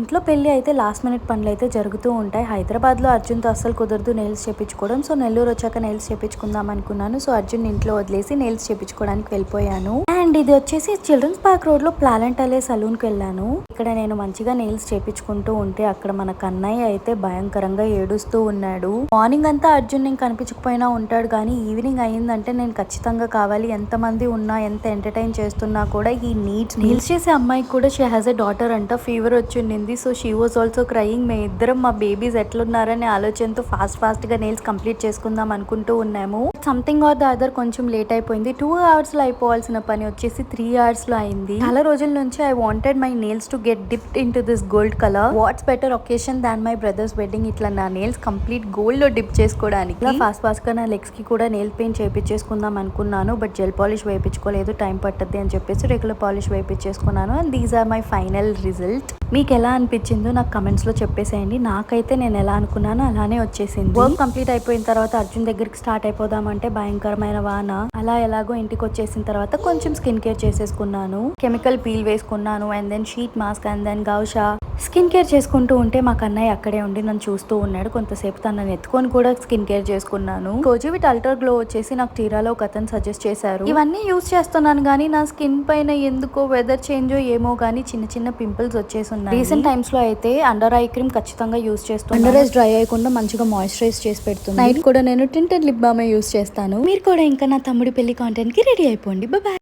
ఇంట్లో పెళ్లి అయితే లాస్ట్ మినిట్ పనులు అయితే జరుగుతూ ఉంటాయి. హైదరాబాద్లో అర్జున్తో అస్సలు కుదరదు నెయిల్స్ చేపించుకోవడం. సో నెల్లూరు వచ్చాక నెయిల్స్ చేపించుకుందాం అనుకున్నాను. సో అర్జున్ ఇంట్లో వదిలేసి నెయిల్స్ చేపించుకోవడానికి వెళ్ళిపోయాను. అండ్ ఇది వచ్చేసి చిల్డ్రన్స్ పార్క్ రోడ్ లో ప్లాలెంటలే సలూన్ కి వెళ్ళాను. ఇక్కడ నేను మంచిగా నెయిల్స్ చేపించుకుంటూ ఉంటే అక్కడ మన కన్నయ్య అయితే భయంకరంగా ఏడుస్తూ ఉన్నాడు. మార్నింగ్ అంతా అర్జున్ నేను కనిపించకపోయినా ఉంటాడు, కానీ ఈవినింగ్ అయ్యిందంటే నేను ఖచ్చితంగా కావాలి. ఎంత మంది ఉన్నా ఎంత ఎంటర్టైన్ చేస్తున్నా కూడా ఈ నెయిల్స్ చేసే అమ్మాయికి కూడా షీ హాజ్ ఎ డాటర్ అంట. ఫీవర్ వచ్చింది. So she was also crying. మేము ఇద్దరం మా బేబీస్ ఎట్లున్నారనే ఆలోచనతో ఫాస్ట్ గా నెయిల్స్ కంప్లీట్ చేసుకుందాం అనుకుంటూ ఉన్నాము. సంథింగ్ ఆర్ ద అదర్ కొంచెం లేట్ అయిపోయింది. 2 hours లో అయిపోవాల్సిన పని వచ్చేసి 3 hours లో అయింది. చాలా రోజుల నుంచి I wanted my nails to get dipped in to this gold colour. What's better occasion than my brother's wedding. ఇట్లా నా నెయిల్స్ కంప్లీట్ గోల్డ్ లో డిప్ చేసుకోవడానికి ఇలా ఫాస్ట్ గా నా లెగ్స్ కి కూడా నెయిల్ పెయింట్ చేయించేసుకుందాం అనుకున్నాను. బట్ జెల్ పాలిష్ వేయించుకోలేదు, టైం పట్టద్ది అని చెప్పేసి రెగ్యులర్ పాలిష్ వేయించేసుకున్నాను. And these are my final result. మీకు ఎలా అనిపించిందో నాకు కమెంట్స్ లో చెప్పేసేయండి. నాకైతే నేను ఎలా అనుకున్నానో అలానే వచ్చేసింది. వర్క్ కంప్లీట్ అయిపోయిన తర్వాత అర్జున్ దగ్గరికి స్టార్ట్ అయిపోదామంటే భయంకరమైన వాన. అలా ఎలాగో ఇంటికి వచ్చేసిన తర్వాత కొంచెం స్కిన్ కేర్ చేసేసుకున్నాను. కెమికల్ పీల్ వేసుకున్నాను. And then sheet mask and then gua sha skin care చేసుకుంటూ ఉంటే మా కన్నయ్య అక్కడే ఉండి నన్ను చూస్తూ ఉన్నాడు. కొంతసేపు తనని ఎత్తుకొని కూడా స్కిన్ కేర్ చేసుకున్నాను. కోజివిట్ అల్ట్రా గ్లో వచ్చేసి నాకు టీరాలో ఒక అతను సజెస్ట్ చేశారు. ఇవన్నీ యూస్ చేస్తున్నాను కానీ నా స్కిన్ పైన ఎందుకో వెదర్ చేంజ్ ఏమో కానీ చిన్న పింపుల్స్ వచ్చేసి ఉన్నాయి. రీసెంట్ టైమ్స్ లో అయితే అండర్ ఐ క్రీమ్ ఖచ్చితంగా యూస్ చేస్తాను. అండర్ ఐస్ డ్రై అయ్యకుండా మంచిగా మాయిశ్చరైజ్ చేసి పెడుతుంది. నైట్ కూడా నేను టింటెడ్ లిప్ బామ్ యూస్ చేస్తాను. మీరు కూడా ఇంకా నా తమ్ముడి పెళ్లి కాంటెంట్ కి రెడీ అయిపోండి. బాయ్.